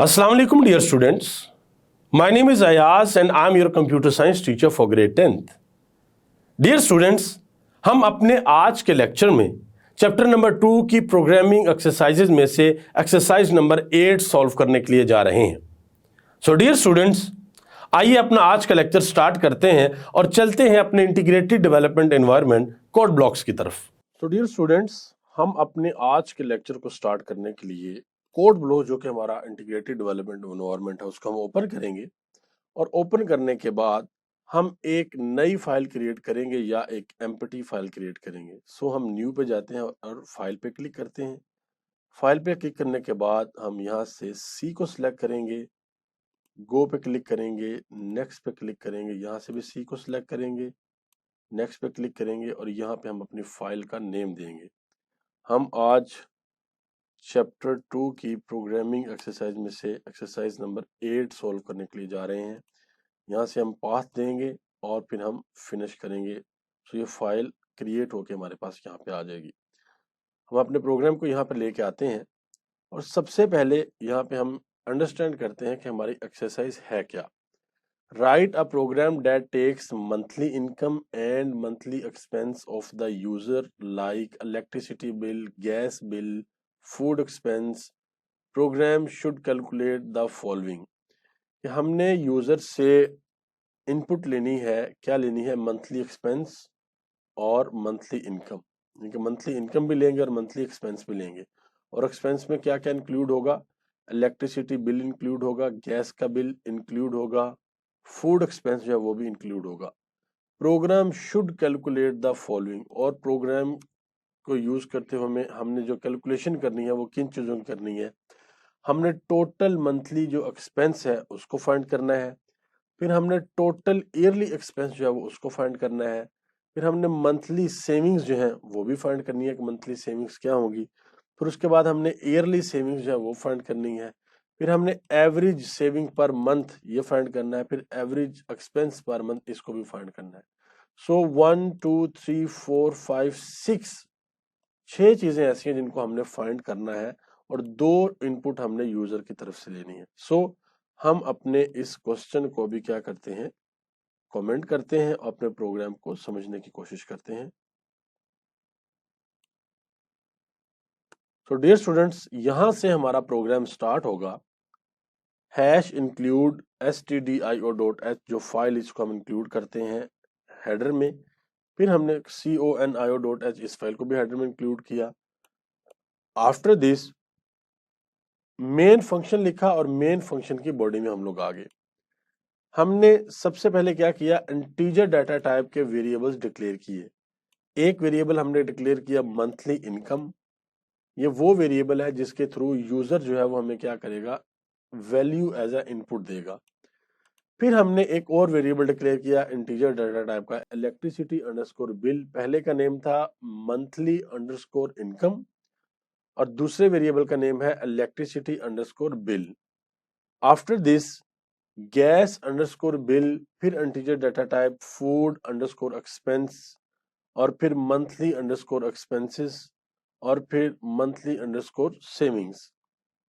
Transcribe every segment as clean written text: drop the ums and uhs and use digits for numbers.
Assalamu alaikum dear students. My name is Ayaz and I am your computer science teacher for grade 10th. Dear students, हम अपने आज के lecture में chapter number 2 की programming exercises में से exercise number 8 solve करने के लिए जा रहे हैं. सो डियर स्टूडेंट्स, आइए अपना आज का लेक्चर स्टार्ट करते हैं और चलते हैं अपने integrated development environment code blocks की तरफ. तो डियर स्टूडेंट्स, हम अपने आज के लेक्चर को स्टार्ट करने के लिए कोड ब्लॉक जो कि हमारा इंटीग्रेटेड डेवलपमेंट एनवायरनमेंट है उसको हम ओपन करेंगे और ओपन करने के बाद हम एक नई फाइल क्रिएट करेंगे या एक एम्प्टी फाइल क्रिएट करेंगे. सो हम न्यू पे जाते हैं और फाइल पे क्लिक करते हैं. फाइल पे क्लिक करने के बाद हम यहाँ से सी को सिलेक्ट करेंगे, गो पे क्लिक करेंगे, नेक्स्ट पे क्लिक करेंगे, यहाँ से भी सी को सिलेक्ट करेंगे, नेक्स्ट पे क्लिक करेंगे और यहाँ पे हम अपनी फाइल का नेम देंगे. हम आज चैप्टर 2 की प्रोग्रामिंग एक्सरसाइज में से एक्सरसाइज नंबर 8 सॉल्व करने के लिए जा रहे हैं. यहाँ से हम पाथ देंगे और फिर हम फिनिश करेंगे. तो ये फाइल क्रिएट होके हमारे पास यहाँ पे आ जाएगी. हम अपने प्रोग्राम को यहाँ पे लेके आते हैं और सबसे पहले यहाँ पे हम अंडरस्टैंड करते हैं कि हमारी एक्सरसाइज है क्या. Write a program that takes monthly income and monthly expense of the user like electricity bill, gas bill, food expense. Program should calculate the following. हमने यूजर से इनपुट लेनी है, क्या लेनी है, मंथली एक्सपेंस और मंथली इनकम. मंथली इनकम भी लेंगे और मंथली एक्सपेंस भी लेंगे. और एक्सपेंस में क्या क्या इंक्लूड होगा, इलेक्ट्रिसिटी बिल इंक्लूड होगा, गैस का बिल इंक्लूड होगा, फूड एक्सपेंस जो है वो भी इंक्लूड होगा. Programme should calculate the following. और प्रोग्राम को यूज करते हुए हमने जो कैलकुलेशन करनी है वो किन चीजों की करनी है. हमने टोटल मंथली जो एक्सपेंस है उसको फाइंड करना है. फिर हमने टोटल ईयरली एक्सपेंस जो है वो उसको फाइंड करना है. फिर हमने मंथली सेविंग्स जो है वो भी फाइंड करनी है कि मंथली सेविंग्स क्या होगी. फिर उसके बाद हमने ईयरली सेविंग्स जो है वो फाइंड करनी है. फिर हमने एवरेज सेविंग पर मंथ ये फाइंड करना है. फिर एवरेज एक्सपेंस पर मंथ इसको भी फाइंड करना है. सो 1 2 3 4 5 6 चीजें ऐसी हैं जिनको हमने फाइंड करना है और 2 इनपुट हमने यूजर की तरफ से लेनी है. सो हम अपने इस क्वेश्चन को भी क्या करते हैं, कमेंट करते हैं और अपने प्रोग्राम को समझने की कोशिश करते हैं. तो डियर स्टूडेंट्स, यहां से हमारा प्रोग्राम स्टार्ट होगा. हैश इंक्लूड stdio.h जो फाइल इसको हम इंक्लूड करते हैं हेडर में. फिर हमने conio.h इस फाइल को भी हेडर में इंक्लूड किया. आफ्टर दिस मेन फंक्शन लिखा और मेन फंक्शन की बॉडी में हम लोग आ गए. हमने सबसे पहले क्या किया, इंटीजर डाटा टाइप के वेरिएबल्स डिक्लेयर किए. एक वेरिएबल हमने डिक्लेयर किया मंथली इनकम. ये वो वेरिएबल है जिसके थ्रू यूजर जो है वो हमें क्या करेगा, वैल्यू एज अ इनपुट देगा. फिर हमने एक और वेरिएबल डिक्लेयर किया इंटीजर डाटा टाइप का, इलेक्ट्रिसिटी अंडरस्कोर बिल. पहले का नेम था मंथली अंडरस्कोर इनकम और दूसरे वेरिएबल का नेम है electricity underscore bill. After this gas underscore bill, फिर integer data type food underscore expense और फिर मंथली अंडरस्कोर एक्सपेंसेस और फिर मंथली अंडरस्कोर सेविंग्स.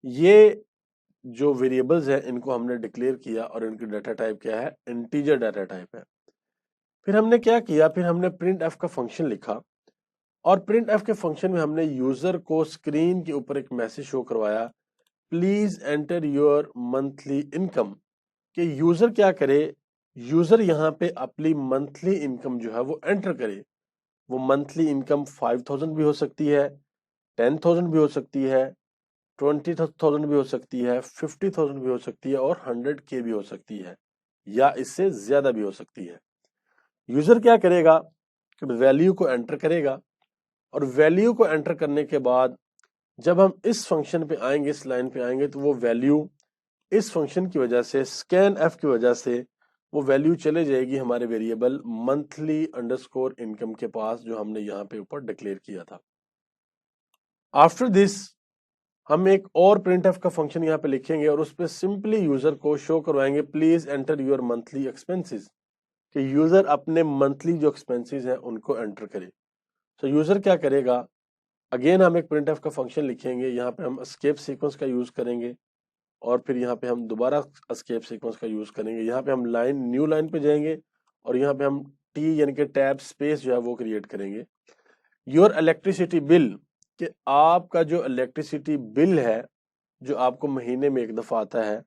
ये जो वेरिएबल्स हैं इनको हमने डिक्लेयर किया और इनकी डाटा टाइप क्या है, इंटीजर डाटा टाइप है. फिर हमने क्या किया, फिर हमने प्रिंट एफ का फंक्शन लिखा और प्रिंट एफ के फंक्शन में हमने यूजर को स्क्रीन के ऊपर एक मैसेज शो करवाया, please enter your monthly income. कि यूजर क्या करे, यूजर यहाँ पे अपनी मंथली इनकम जो है वो एंटर करे. वो मंथली इनकम 5000 भी हो सकती है, 10,000 भी हो सकती है, 20,000 भी हो सकती है, 50,000 भी हो सकती है और 100K भी हो सकती है या इससे ज्यादा भी हो सकती है. यूजर क्या करेगा, वैल्यू को एंटर करेगा और वैल्यू को एंटर करने के बाद जब हम इस फंक्शन पे आएंगे, इस लाइन पे आएंगे, तो वो वैल्यू इस फंक्शन की वजह से, स्कैन एफ की वजह से वो वैल्यू चले जाएगी हमारे वेरिएबल मंथली अंडरस्कोर इनकम के पास जो हमने यहाँ पे ऊपर डिक्लेयर किया था. आफ्टर दिस हम एक और प्रिंट एफ का फंक्शन यहाँ पे लिखेंगे और उस पर सिंपली यूजर को शो करवाएंगे, please enter your monthly expenses. कि यूजर अपने मंथली जो एक्सपेंसेस हैं उनको एंटर करे. तो यूजर क्या करेगा, अगेन हम एक प्रिंट एफ का फंक्शन लिखेंगे, यहाँ पे हम एस्केप सीक्वेंस का यूज करेंगे اور پھر یہاں پہ ہم دوبارہ اسکیپ سیکوینس کا یوز کریں گے. یہاں پہ ہم نیو لائن پہ جائیں گے اور یہاں پہ ہم ٹی یعنی کہ ٹیب اسپیس جو ہے وہ کریٹ کریں گے. یور الیکٹریسٹی بل، کہ آپ کا جو الیکٹریسٹی بل ہے جو آپ کو مہینے میں ایک دفعہ آتا ہے،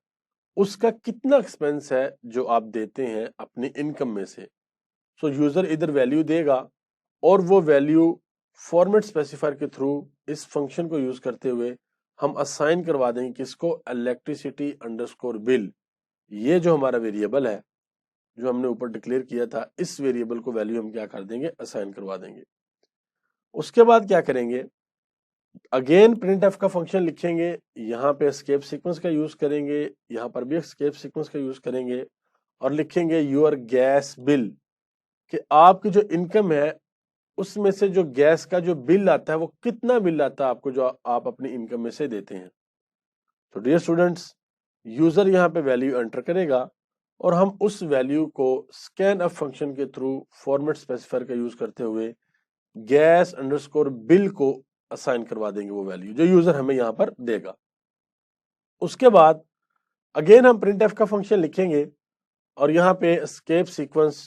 اس کا کتنا ایکسپینس ہے جو آپ دیتے ہیں اپنی انکم میں سے. سو یوزر ادھر ویلیو دے گا اور وہ ویلیو فارمیٹ اسپیسیفائر کے تھرو اس فنکشن کو یوز کرتے ہوئے ہم اسائن کروا دیں گے کس کو، الیکٹریسٹی انڈرسکور بل. یہ جو ہمارا ویریبل ہے جو ہم نے اوپر ڈکلیئر کیا تھا، اس ویریبل کو ویلیو ہم کیا کر دیں گے، اسائن کروا دیں گے. اس کے بعد کیا کریں گے، اگین پرنٹ ایف کا فنکشن لکھیں گے. یہاں پہ اسکیپ سیکوینس کا یوز کریں گے، یہاں پر بھی اسکیپ سیکوینس کا یوز کریں گے اور لکھیں گے یور گیس بل، کہ آپ کی جو انکم ہے اس میں سے جو گیس کا جو بل آتا ہے وہ کتنا بل آتا ہے آپ کو جو آپ اپنی انکم میں سے دیتے ہیں. تو ڈیئر اسٹوڈنٹس، یوزر یہاں پہ ویلیو انٹر کرے گا اور ہم اس ویلیو کو اسکین اپ فنکشن کے تھرو فارمیٹ اسپیسیفائر کا یوز کرتے ہوئے گیس انڈرسکور بل کو اسائن کروا دیں گے وہ ویلیو جو یوزر ہمیں یہاں پر دے گا. اس کے بعد اگین ہم پرنٹ ایف کا فنکشن لکھیں گے اور یہاں پہ escape sequence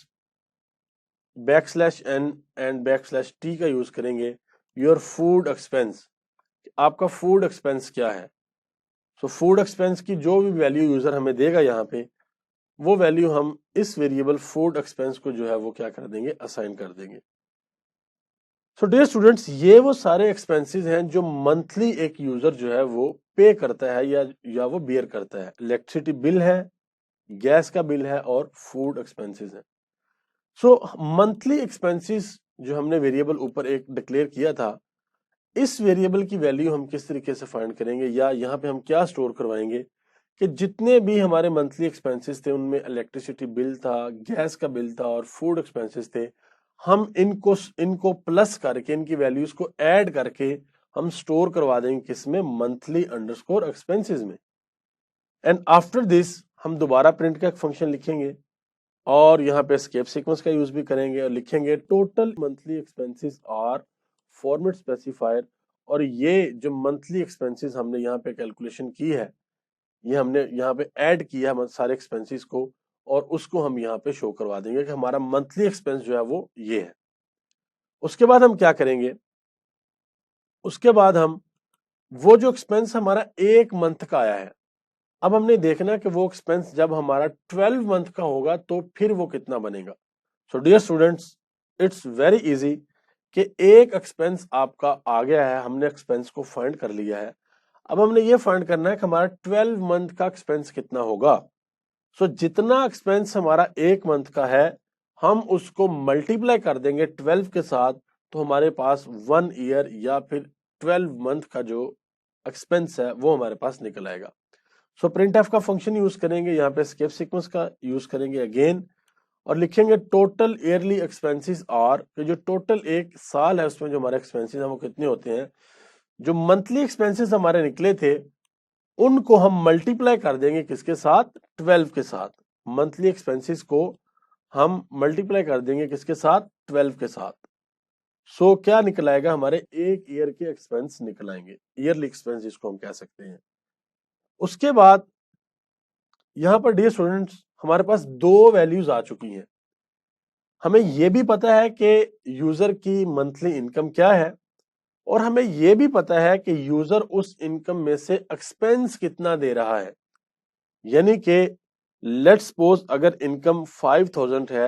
\n and \t کا یوز کریں گے. یور فوڈ ایکسپینس، آپ کا فوڈ ایکسپینس کیا ہے. سو فوڈ ایکسپینس کی جو بھی ویلیو یوزر ہمیں دے گا یہاں پہ، وہ ویلیو ہم اس ویریبل فوڈ ایکسپینس کو جو ہے وہ کیا کر دیں گے، اسائن کر دیں گے. سو ڈیئر اسٹوڈنٹس، یہ وہ سارے ایکسپینسز ہیں جو منتھلی ایک یوزر جو ہے وہ پے کرتا ہے یا وہ بیئر کرتا ہے. الیکٹریسٹی بل ہے، گیس کا بل ہے اور فوڈ ایکسپینسز ہیں. سو منتھلی ایکسپینسز جو ہم نے ویریبل اوپر ایک ڈکلیئر کیا تھا، اس ویریبل کی ویلیو ہم کس طریقے سے فائنڈ کریں گے، یا یہاں پہ ہم کیا سٹور کروائیں گے کہ جتنے بھی ہمارے منتھلی ایکسپینسز تھے ان میں الیکٹریسٹی بل تھا، گیس کا بل تھا اور فوڈ ایکسپینسز تھے، ہم ان کو پلس کر کے ان کی ویلیوز کو ایڈ کر کے ہم سٹور کروا دیں گے کس میں، منتھلی انڈرسکور ایکسپینسز میں. اینڈ آفٹر دس ہم دوبارہ پرنٹ کا ایک فنکشن لکھیں گے اور یہاں پہ اسکیپ سیکوینس کا یوز بھی کریں گے اور لکھیں گے total monthly expenses are format specifier. اور یہ جو منتھلی ایکسپینسز ہم نے یہاں پہ کیلکولیشن کی ہے، یہ ہم نے یہاں پہ ایڈ کیا ہے سارے ایکسپینسز کو اور اس کو ہم یہاں پہ شو کروا دیں گے کہ ہمارا منتھلی ایکسپینس جو ہے وہ یہ ہے. اس کے بعد ہم کیا کریں گے، اس کے بعد ہم وہ جو ایکسپینس ہمارا ایک منتھ کا آیا ہے، اب ہم نے دیکھنا کہ وہ ایکسپینس جب ہمارا 12 منتھ کا ہوگا تو پھر وہ کتنا بنے گا. So dear students, it's very easy کہ ایک ایکسپینس آپ کا آ گیا ہے، ہم نے ایکسپینس کو فائنڈ کر لیا ہے. اب ہم نے یہ فائنڈ کرنا ہے کہ ہمارا 12 منتھ کا ایکسپینس کتنا ہوگا. سو جتنا ایکسپینس ہمارا ایک منتھ کا ہے ہم اس کو ملٹیپلائی کر دیں گے 12 کے ساتھ، تو ہمارے پاس 1 ایئر یا پھر 12 منتھ کا جو ایکسپینس ہے وہ ہمارے پاس نکل آئے گا. سو پرنٹ ایف کا فنکشن یوز کریں گے، یہاں پہ اسکیپ سیکوینس کا یوز کریں گے اگین اور لکھیں گے ٹوٹل ایئرلی ایکسپینسز آر، کہ جو ٹوٹل ایک سال ہے اس میں جو ہمارے ایکسپینسز ہیں وہ کتنے ہوتے ہیں. جو منتھلی ایکسپینسز ہمارے نکلے تھے ان کو ہم ملٹیپلائی کر دیں گے کس کے ساتھ، 12 کے ساتھ. منتھلی ایکسپینسز کو ہم ملٹیپلائی کر دیں گے کس کے ساتھ، 12 کے ساتھ. سو کیا نکل آئے گا، ہمارے ایک ایئر کے ایکسپینس نکل آئیں گے، ایئرلی ایکسپینس جس کو ہم کہہ سکتے ہیں. اس کے بعد یہاں پر ڈیئر اسٹوڈنٹس ہمارے پاس دو ویلیوز آ چکی ہیں. ہمیں یہ بھی پتا ہے کہ یوزر کی منتھلی انکم کیا ہے اور ہمیں یہ بھی پتا ہے کہ یوزر اس انکم میں سے ایکسپینس کتنا دے رہا ہے. یعنی کہ لیٹ سپوز اگر انکم 5000 ہے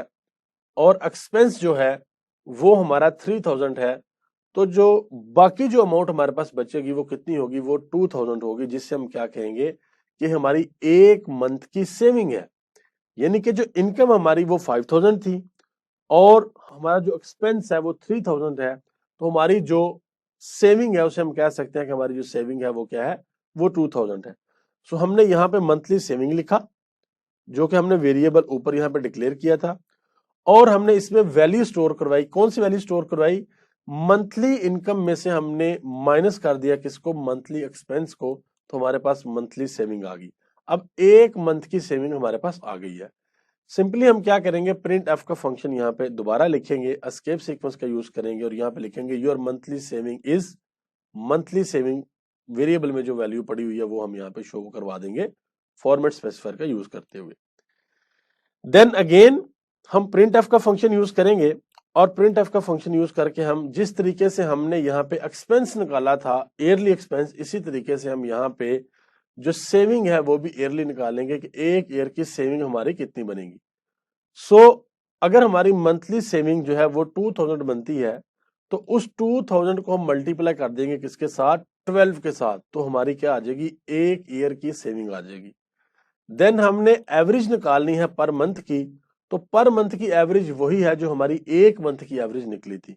اور ایکسپینس جو ہے وہ ہمارا 3000 ہے، تو جو باقی جو اماؤنٹ ہمارے پاس بچے گی وہ کتنی ہوگی، وہ 2000 ہوگی، جس سے ہم کیا کہیں گے کہ ہماری ایک منتھ کی سیونگ ہے. یعنی کہ جو انکم ہماری وہ 5000 تھی اور ہمارا جو ایکسپینس ہے وہ 3000 ہے، تو ہماری جو سیونگ ہے اسے ہم کہہ سکتے ہیں کہ ہماری جو سیونگ ہے وہ کیا ہے، وہ 2000 ہے. سو ہم نے یہاں پہ منتھلی سیونگ لکھا جو کہ ہم نے ویریبل اوپر یہاں پہ ڈکلیئر کیا تھا اور ہم نے اس میں ویلیو سٹور کروائی. کون سی ویلیو سٹور کروائی، منتھلی انکم میں سے ہم نے مائنس کر دیا کس کو، منتھلی ایکسپینس کو، تو ہمارے پاس منتھلی سیونگ آ گئی. اب ایک منتھ کی سیونگ ہمارے پاس آ گئی ہے. سمپلی ہم کیا کریں گے، پرنٹ ایف کا فنکشن یہاں پہ دوبارہ لکھیں گے، اسکیپ سیکوینس کا یوز کریں گے اور یہاں پہ لکھیں گے your monthly saving is, monthly saving variable में जो वैल्यू पड़ी हुई है वो हम यहाँ पे शो करवा देंगे फॉर्मेट स्पेसिफायर का यूज करते हुए। देन अगेन हम प्रिंट एफ का फंक्शन यूज करेंगे और प्रिंट एफ का फंक्शन यूज करके हम जिस तरीके से हमने यहाँ पे एक्सपेंस निकाला था ईयरली एक्सपेंस, इसी तरीके से हम यहाँ पे जो सेविंग है वो भी ईयरली निकालेंगे कि एक ईयर की सेविंग हमारी कितनी बनेगी। अगर हमारी मंथली सेविंग जो है वो 2000 बनती है तो उस 2000 को हम मल्टीप्लाई कर देंगे किसके साथ, 12 के साथ, तो हमारी क्या आ जाएगी, एक ईयर की सेविंग आ जाएगी। देन हमने एवरेज निकालनी है पर मंथ की, तो पर मंथ की एवरेज वही है जो हमारी एक मंथ की एवरेज निकली थी।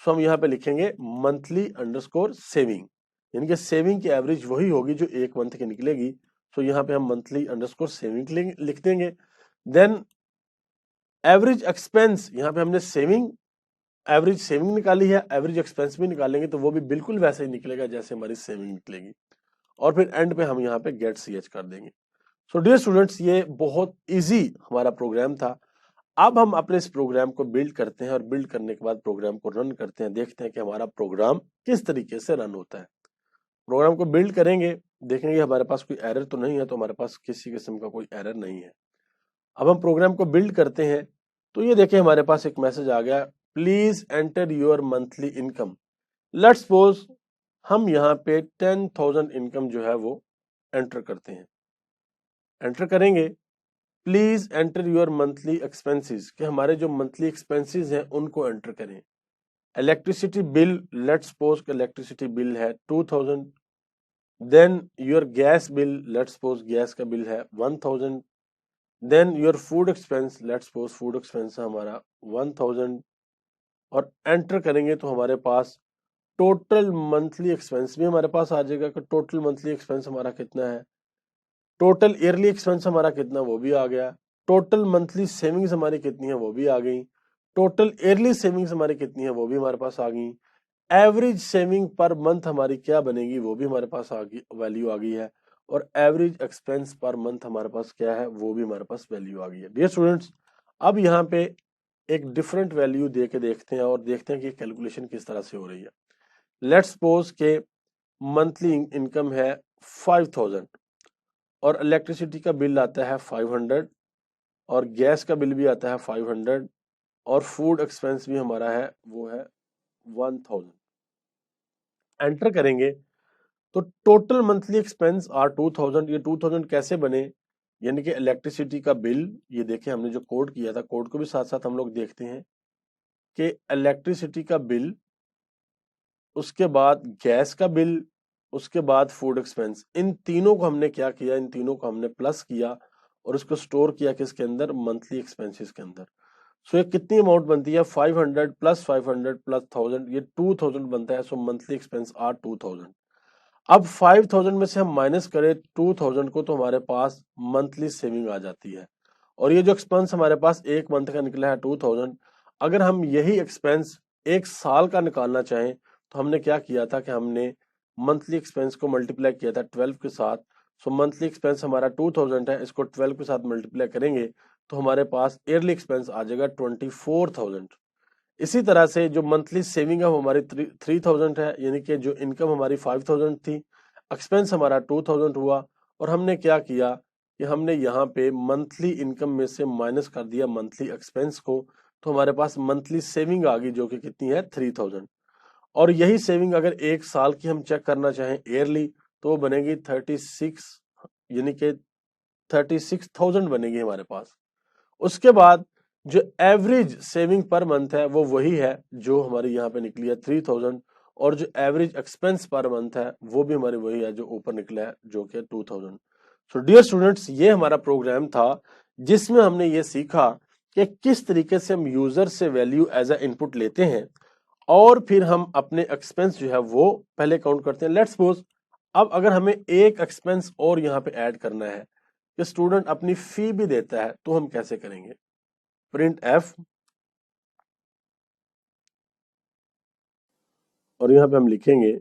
हम यहाँ पे लिखेंगे मंथली अंडरस्कोर सेविंग, यानी कि सेविंग की एवरेज वही होगी जो एक मंथ की निकलेगी। यहाँ पे हम मंथली अंडरस्कोर सेविंग लिख देंगे। देन एवरेज एक्सपेंस, यहाँ पे हमने एवरेज सेविंग निकाली है, एवरेज एक्सपेंस भी निकालेंगे तो वो भी बिल्कुल वैसे ही निकलेगा जैसे हमारी सेविंग निकलेगी। और फिर एंड पे हम यहाँ पे गेट सी एच कर देंगे। सो डियर स्टूडेंट्स, ये बहुत इजी हमारा प्रोग्राम था। अब हम अपने इस प्रोग्राम को बिल्ड करते हैं और बिल्ड करने के बाद प्रोग्राम को रन करते हैं, देखते हैं कि हमारा प्रोग्राम किस तरीके से रन होता है। प्रोग्राम को बिल्ड करेंगे, देखेंगे हमारे पास कोई एरर तो नहीं है, तो हमारे पास किसी किस्म का कोई एरर नहीं है। अब हम प्रोग्राम को बिल्ड करते हैं तो ये देखिए हमारे पास एक मैसेज आ गया, please enter your monthly income. Let's suppose हम यहाँ पे 10,000 इनकम जो है वो एंटर करते हैं। एंटर करेंगे, please enter your monthly expenses, कि हमारे जो मंथली एक्सपेंसेस हैं उनको एंटर करें। इलेक्ट्रिसिटी बिल, लेट्स सपोज कि इलेक्ट्रिसिटी बिल है 2000। Then your gas bill, let's suppose gas का बिल है 1000। Then your food expense, let's suppose food expense हमारा 1000। और एंटर करेंगे तो हमारे पास टोटल मंथली एक्सपेंस भी हमारे पास आ जाएगा कि टोटल मंथली एक्सपेंस हमारा कितना है। टोटल ईयरली एक्सपेंस हमारा कितना, वो भी आ गया। टोटल मंथली सेविंग्स हमारी कितनी है, वो भी आ गई। टोटल ईयरली सेविंग्स हमारी कितनी है, वो भी हमारे पास आ गई। एवरेज सेविंग पर मंथ हमारी क्या बनेगी, वो भी हमारे पास आ गई, वैल्यू आ गई है। और एवरेज एक्सपेंस पर मंथ हमारे पास क्या है, वो भी हमारे पास वैल्यू आ गई है। डियर स्टूडेंट्स, अब यहाँ पे एक डिफरेंट वैल्यू दे के देखते हैं और देखते हैं कि कैलकुलेशन किस तरह से हो रही है। लेट्स सपोज के मंथली इनकम है 5000 और इलेक्ट्रिसिटी का बिल आता है 500 और गैस का बिल भी आता है 500 और फूड एक्सपेंस भी हमारा है वो है 1000। एंटर करेंगे तो टोटल मंथली एक्सपेंस आर 2000। ये 2000 कैसे बने, यानी कि इलेक्ट्रिसिटी का बिल, ये देखें हमने जो कोड किया था, कोड को भी साथ साथ हम लोग देखते हैं कि इलेक्ट्रिसिटी का बिल, उसके बाद गैस का बिल, उसके बाद फूड एक्सपेंस, इन तीनों को हमने क्या किया, इन तीनों को हमने प्लस किया और इसको स्टोर किया किसके अंदर, मंथली एक्सपेंसेस के अंदर। ये कितनी अमाउंट बनती है, 500 प्लस 500 प्लस 1000, ये 2000 बनता है। Monthly expense are 2000। अब 5000 में से हम माइनस करें 2000 को तो हमारे पास मंथली सेविंग आ जाती है। और ये जो एक्सपेंस हमारे पास एक मंथ का निकला है 2000, अगर हम यही एक्सपेंस एक साल का निकालना चाहें तो हमने क्या किया था कि हमने मंथली एक्सपेंस को मल्टीप्लाई किया था 12 के साथ। मंथली एक्सपेंस हमारा 2000 है, इसको 12 के साथ मल्टीप्लाई करेंगे तो हमारे पास ईयरली एक्सपेंस आ जाएगा 24,000। इसी तरह से जो मंथली सेविंग है वो हमारी 3000 है, यानी कि जो इनकम हमारी 5000 थी, एक्सपेंस हमारा 2000 हुआ। और हमने क्या किया कि हमने यहाँ पे मंथली इनकम में से माइनस कर दिया मंथली एक्सपेंस को, तो हमारे पास मंथली सेविंग आ गई जो कि कितनी है 3000। और यही सेविंग अगर एक साल की हम चेक करना चाहें ईयरली तो वो बनेगी 36, यानी कि 36,000 बनेगी हमारे पास। उसके बाद जो एवरेज सेविंग पर मंथ है वो वही है जो हमारी यहाँ पे निकली है 3000। और जो एवरेज एक्सपेंस पर मंथ है वो भी हमारी वही है जो ऊपर निकला है जो कि 2000। सो डियर स्टूडेंट्स, ये हमारा प्रोग्राम था जिसमें हमने ये सीखा कि किस तरीके से हम यूजर से वैल्यू एज अ इनपुट लेते हैं और फिर हम अपने एक्सपेंस जो है वो पहले काउंट करते हैं। लेट्स सपोज अब अगर हमें एक एक्सपेंस और यहाँ पे ऐड करना है कि स्टूडेंट अपनी फी भी देता है, तो हम कैसे करेंगे, प्रिंट एफ और यहाँ पे हम लिखेंगे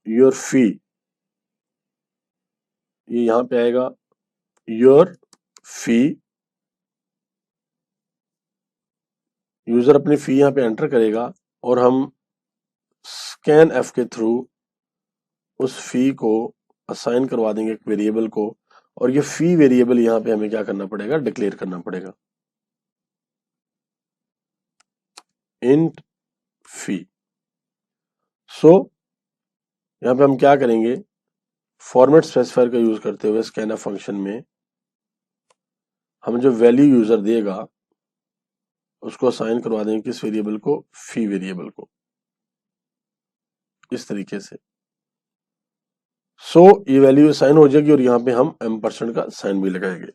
योर फी, ये यहाँ पे आएगा योर फी। यूजर अपनी फी यहाँ पे एंटर करेगा और हम स्कैन एफ के थ्रू उस फी को असाइन करवा देंगे एक वेरिएबल को, और ये फी वेरिएबल यहाँ पे हमें क्या करना पड़ेगा, डिक्लेयर करना पड़ेगा, इंट फी। सो यहाँ पे हम क्या करेंगे, फॉर्मेट स्पेसिफायर का यूज करते हुए स्कैनफ फंक्शन में हम जो वैल्यू यूजर देगा उसको असाइन करवा देंगे किस वेरिएबल को, फी वेरिएबल को, इस तरीके से। सो ये वैल्यू असाइन हो जाएगी और यहाँ पे हम M% का साइन भी लगाएंगे।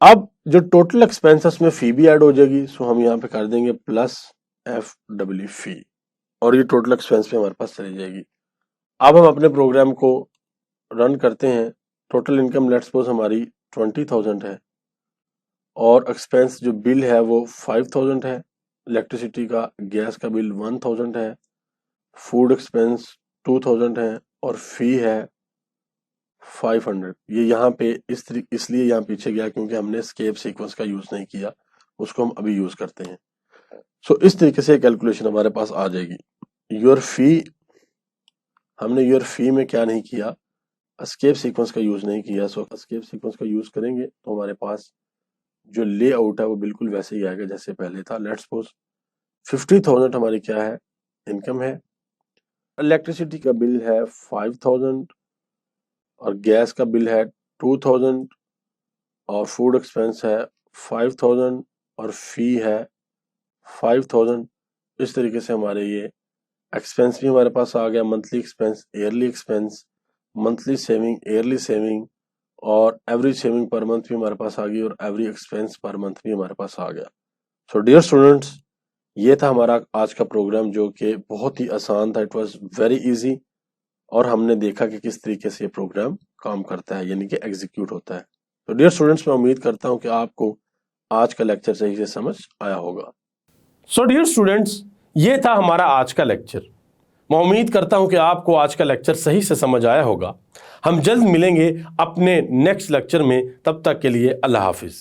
अब जो टोटल एक्सपेंसेस में फी भी ऐड हो जाएगी, सो हम यहाँ पे कर देंगे प्लस FW फी, और ये टोटल एक्सपेंस पे हमारे पास चली जाएगी। अब हम अपने प्रोग्राम को रन करते हैं। टोटल इनकम लेट्स सपोज हमारी 20,000 है, और एक्सपेंस जो बिल है वो 5,000 है, इलेक्ट्रिसिटी का गैस का बिल 1,000 है, फूड एक्सपेंस 2,000 है, और फी है 500। ये यहाँ पे इसलिए यहाँ पीछे गया क्योंकि हमने एस्केप सीक्वेंस का यूज नहीं किया, उसको हम अभी यूज करते हैं। सो इस तरीके से कैलकुलेशन हमारे पास आ जाएगी। योर फी, हमने योर फी में क्या नहीं किया, एस्केप सीक्वेंस का यूज नहीं किया। सो एस्केप सीक्वेंस का यूज करेंगे तो हमारे पास जो लेआउट है वो बिल्कुल वैसे ही आएगा जैसे पहले था। लेट्स सपोज 50,000 हमारी क्या है, इनकम है, इलेक्ट्रिसिटी का बिल है 5,000, और गैस का बिल है 2,000, और फूड एक्सपेंस है 5,000, और फी है 5,000। इस तरीके से हमारे ये एक्सपेंस भी हमारे पास आ गया, monthly expense, yearly expense, monthly saving, yearly saving, और एवरेज सेविंग पर मंथ भी हमारे पास आ गई, और एवरेज एक्सपेंस पर मंथ भी हमारे पास आ गया। सो डियर स्टूडेंट्स, ये था हमारा आज का प्रोग्राम जो कि बहुत ही आसान था। इट वाज वेरी इजी, और हमने देखा कि किस तरीके से ये प्रोग्राम काम करता है, यानी कि एग्जीक्यूट होता है। तो डियर स्टूडेंट्स, मैं उम्मीद करता हूं कि आपको आज का लेक्चर सही से समझ आया होगा। सो डियर स्टूडेंट्स, ये था हमारा आज का लेक्चर। मैं उम्मीद करता हूं कि आपको आज का लेक्चर सही से समझ आया होगा। हम जल्द मिलेंगे अपने नेक्स्ट लेक्चर में, तब तक के लिए अल्लाह हाफिज।